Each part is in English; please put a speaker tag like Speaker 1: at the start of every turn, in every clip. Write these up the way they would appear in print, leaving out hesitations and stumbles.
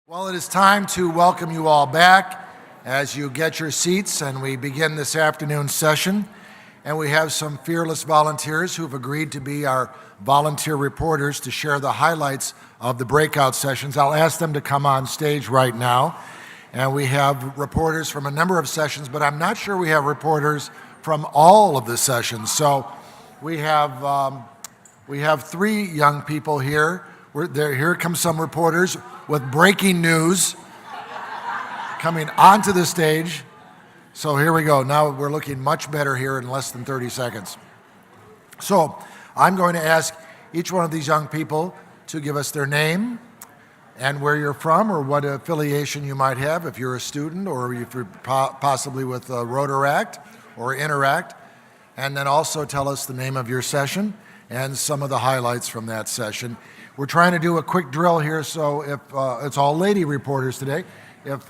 Speaker 1: Well, it is time to welcome you all back as you get your seats and we begin this afternoon's session. And we have some fearless volunteers who have agreed to be our volunteer reporters to share the highlights of the breakout sessions. I'll ask them to come on stage right now. And we have reporters from a number of sessions, but I'm not sure we have reporters from all of the sessions. So we have three young people here. Here come some reporters with breaking news coming onto the stage. So here we go. Now we're looking much better here in less than 30 seconds. So I'm going to ask each one of these young people to give us their name and where you're from or what affiliation you might have if you're a student or if you're possibly with Rotary or Interact. And then also tell us the name of your session and some of the highlights from that session. We're trying to do a quick drill here, so if it's all lady reporters today. If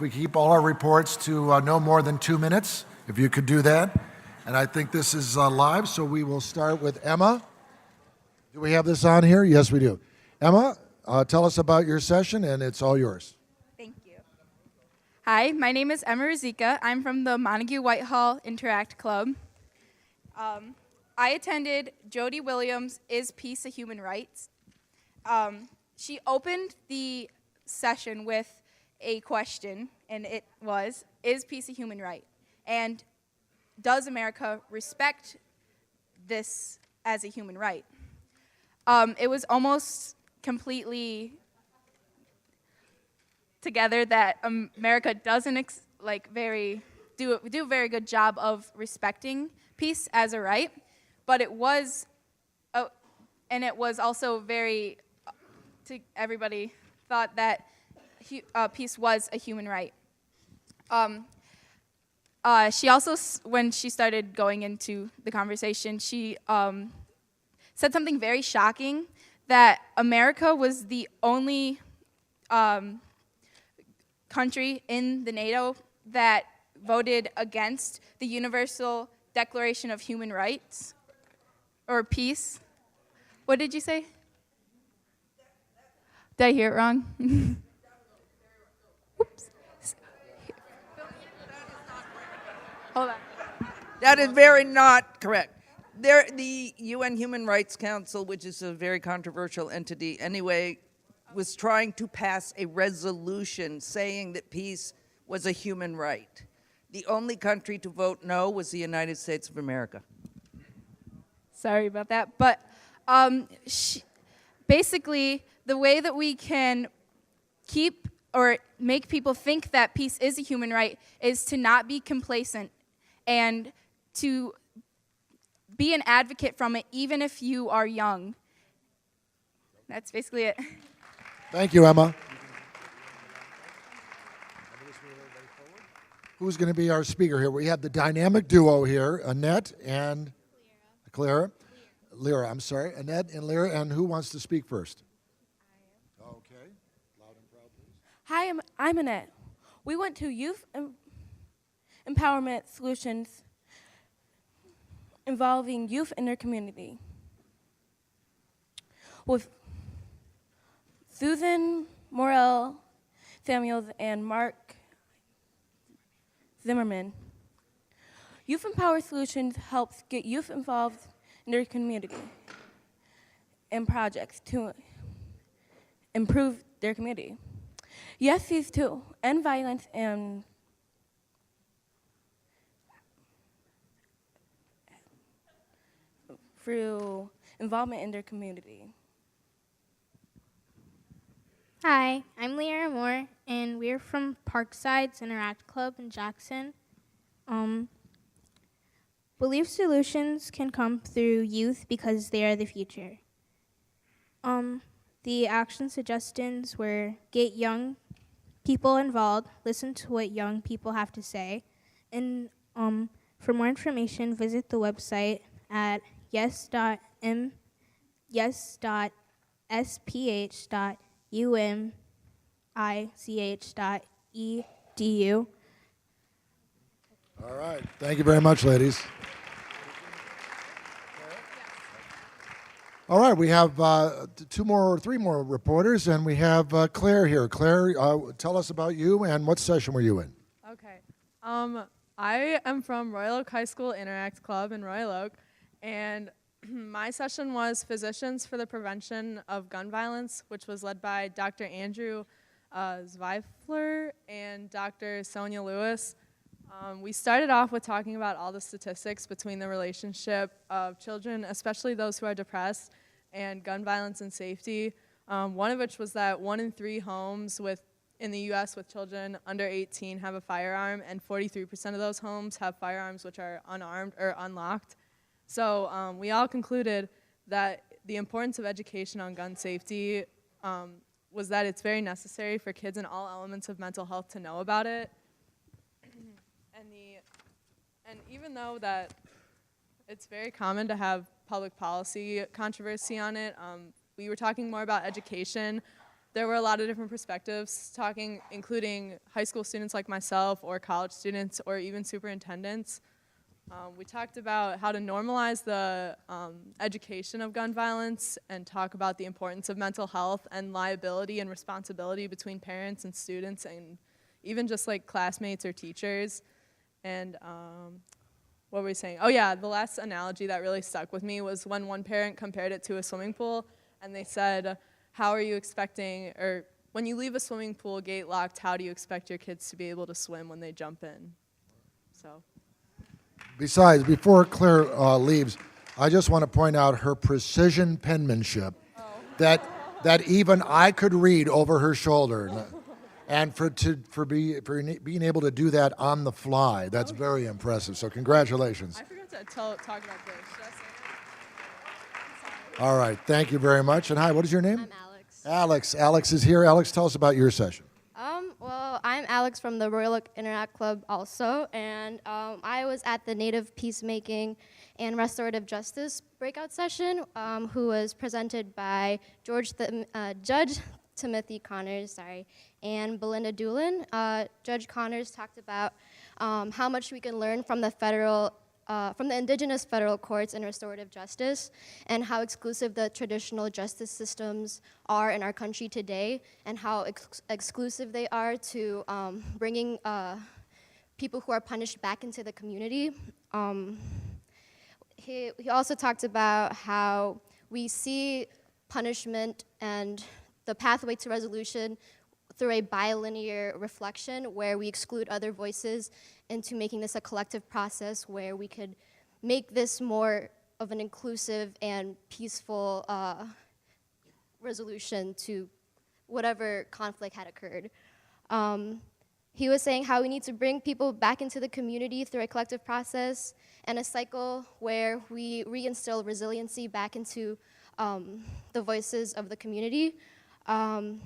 Speaker 1: we keep all our reports to no more than 2 minutes, if you could do that. And I think this is live, so we will start with Emma. Do we have this on here? Yes, we do. Emma, tell us about your session, and it's all yours.
Speaker 2: Thank you. Hi, my name is Emma Rizika. I'm from the Montague Whitehall Interact Club. I attended Jody Williams' Is Peace a Human Right? She opened the session with a question, and it was, is peace a human right? And does America respect this as a human right? It was almost completely together that America doesn't do a very good job of respecting peace as a right. But it was, and it was also very, everybody thought that peace was a human right. She also, when she started going into the conversation, she said something very shocking, that America was the only country in the NATO that voted against the Universal Declaration of Human Rights. Or peace. What did you say? Did I hear it wrong? Oops. Hold on.
Speaker 3: That is very not correct. The UN Human Rights Council, which is a very controversial entity anyway, was trying to pass a resolution saying that peace was a human right. The only country to vote no was the United States of America.
Speaker 2: Sorry about that. But basically, the way that we can keep or make people think that peace is a human right is to not be complacent and to be an advocate from it, even if you are young. That's basically it.
Speaker 1: Thank you, Emma. Who's going to be our speaker here? We have the dynamic duo here, Annette and Lyra, I'm sorry. Annette and Lyra, and who wants to speak first? Okay. Loud and proud, please.
Speaker 4: Hi, I'm Annette. We went to Youth Empowerment Solutions involving youth in their community with Susan Morel Samuels and Mark Zimmerman. Youth Empower Solutions helps get youth involved in their community and projects to improve their community. Yes, these to end violence and through involvement in their community.
Speaker 5: Hi, I'm Leah Moore, and we're from Parkside's Interact Club in Jackson. Belief solutions can come through youth because they are the future. The action suggestions were get young people involved, listen to what young people have to say, and for more information, visit the website at yes.sph.umich.edu.
Speaker 1: All right. Thank you very much, ladies. All right, we have three more reporters, and we have Claire here. Claire, tell us about you and what session were you in?
Speaker 6: Okay. I am from Royal Oak High School Interact Club in Royal Oak, and my session was Physicians for the Prevention of Gun Violence, which was led by Dr. Andrew Zweifler and Dr. Sonia Lewis. We started off with talking about all the statistics between the relationship of children, especially those who are depressed, and gun violence and safety. One of which was that 1 in 3 homes in the U.S. with children under 18 have a firearm, and 43% of those homes have firearms which are unarmed or unlocked. So we all concluded that the importance of education on gun safety was that it's very necessary for kids in all elements of mental health to know about it. And even though that it's very common to have public policy controversy on it, we were talking more about education. There were a lot of different perspectives including high school students like myself, or college students, or even superintendents. We talked about how to normalize the education of gun violence and talk about the importance of mental health and liability and responsibility between parents and students and even just like classmates or teachers. And what were we saying? Oh yeah, the last analogy that really stuck with me was when one parent compared it to a swimming pool, and they said, how are you expecting, or when you leave a swimming pool gate locked, how do you expect your kids to be able to swim when they jump in? So.
Speaker 1: Besides, before Claire leaves, I just want to point out her precision penmanship that even I could read over her shoulder. And for being able to do that on the fly, that's very impressive. So congratulations.
Speaker 6: I forgot to talk about this. Should I say it?
Speaker 1: All right, thank you very much. And hi, what is your name?
Speaker 7: I'm Alex.
Speaker 1: Alex is here. Alex, tell us about your session.
Speaker 7: Well, I'm Alex from the Royal Oak Interact Club also, and I was at the Native Peacemaking and Restorative Justice breakout session, who was presented by Judge Timothy Connors, and Belinda Doolin. Judge Connors talked about how much we can learn from the indigenous federal courts in restorative justice, and how exclusive the traditional justice systems are in our country today, and how exclusive they are to bringing people who are punished back into the community. He also talked about how we see punishment and the pathway to resolution through a bilinear reflection where we exclude other voices into making this a collective process where we could make this more of an inclusive and peaceful resolution to whatever conflict had occurred. He was saying how we need to bring people back into the community through a collective process and a cycle where we reinstill resiliency back into the voices of the community,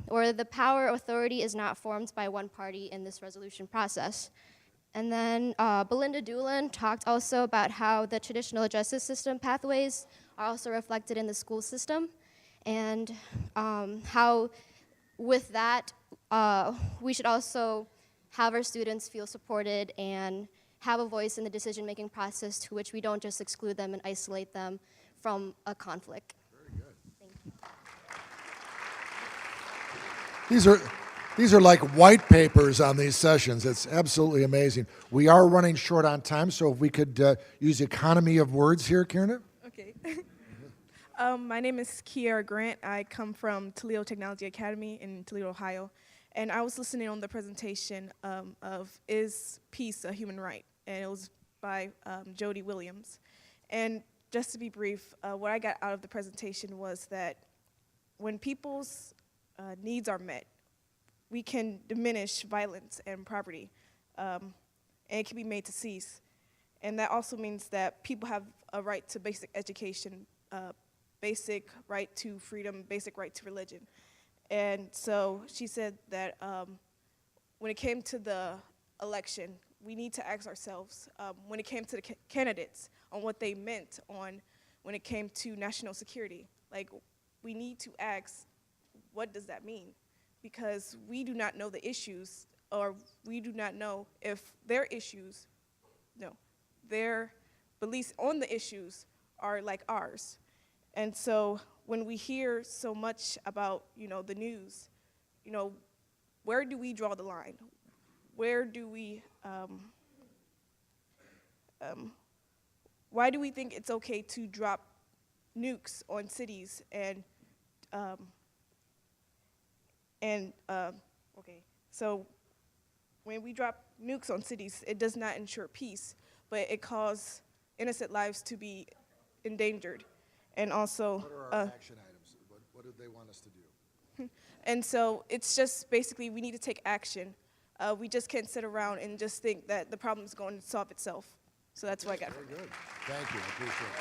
Speaker 7: where the power authority is not formed by one party in this resolution process. And then Belinda Doolin talked also about how the traditional justice system pathways are also reflected in the school system, and how with that we should also have our students feel supported and have a voice in the decision-making process, to which we don't just exclude them and isolate them from a conflict.
Speaker 1: These are like white papers on these sessions. It's absolutely amazing. We are running short on time, so if we could use economy of words here, Kierna.
Speaker 8: Okay. My name is Kiara Grant. I come from Toledo Technology Academy in Toledo, Ohio. And I was listening on the presentation of Is Peace a Human Right? And it was by Jody Williams. And just to be brief, what I got out of the presentation was that when people's needs are met, we can diminish violence and poverty, and it can be made to cease. And that also means that people have a right to basic education, basic right to freedom, basic right to religion. And so she said that when it came to the election, we need to ask ourselves, when it came to the candidates, on what they meant when it came to national security. Like, we need to ask, what does that mean? Because we do not know the issues, or we do not know if their issues, their beliefs on the issues are like ours. And so when we hear so much about, the news, where do we draw the line? Where do we, why do we think it's okay to drop nukes on cities okay, so when we drop nukes on cities, it does not ensure peace, but it causes innocent lives to be endangered. And also,
Speaker 1: What are our action items? What do they want us to do?
Speaker 8: and so it's just basically we need to take action. We just can't sit around and just think that the problem is going to solve itself. So that's what I got.
Speaker 1: Very good. Thank you. I appreciate it.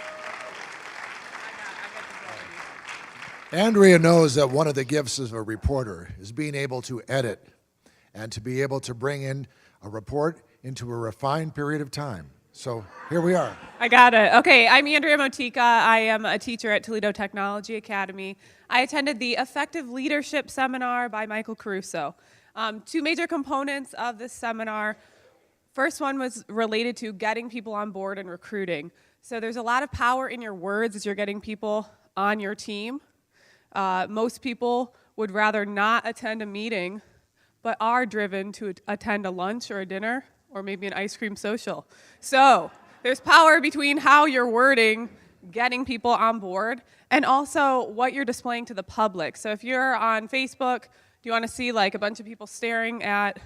Speaker 1: Andrea knows that one of the gifts of a reporter is being able to edit and to be able to bring in a report into a refined period of time. So here we are.
Speaker 9: I got it. Okay, I'm Andrea Motika. I am a teacher at Toledo Technology Academy. I attended the Effective Leadership Seminar by Michael Caruso. Two major components of this seminar. First one was related to getting people on board and recruiting. So there's a lot of power in your words as you're getting people on your team. Most people would rather not attend a meeting, but are driven to attend a lunch or a dinner or maybe an ice cream social. So there's power between how you're wording, getting people on board, and also what you're displaying to the public. So if you're on Facebook, do you want to see like a bunch of people staring at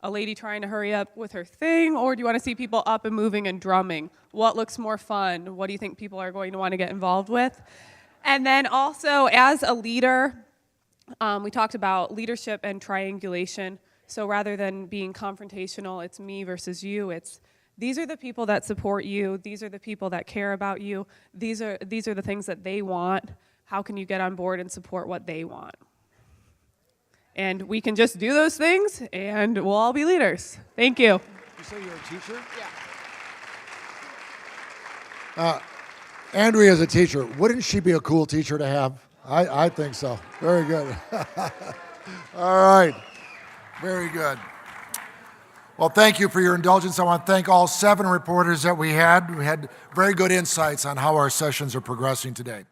Speaker 9: a lady trying to hurry up with her thing, or do you want to see people up and moving and drumming? What looks more fun? What do you think people are going to want to get involved with? And then also, as a leader, we talked about leadership and triangulation. So rather than being confrontational, it's me versus you. It's these are the people that support you. These are the people that care about you. These are the things that they want. How can you get on board and support what they want? And we can just do those things, and we'll all be leaders. Thank you.
Speaker 1: You say you're a teacher?
Speaker 8: Yeah.
Speaker 1: Andrea is a teacher. Wouldn't she be a cool teacher to have? I think so. Very good. All right. Very good. Well, thank you for your indulgence. I want to thank all 7 reporters that we had. We had very good insights on how our sessions are progressing today.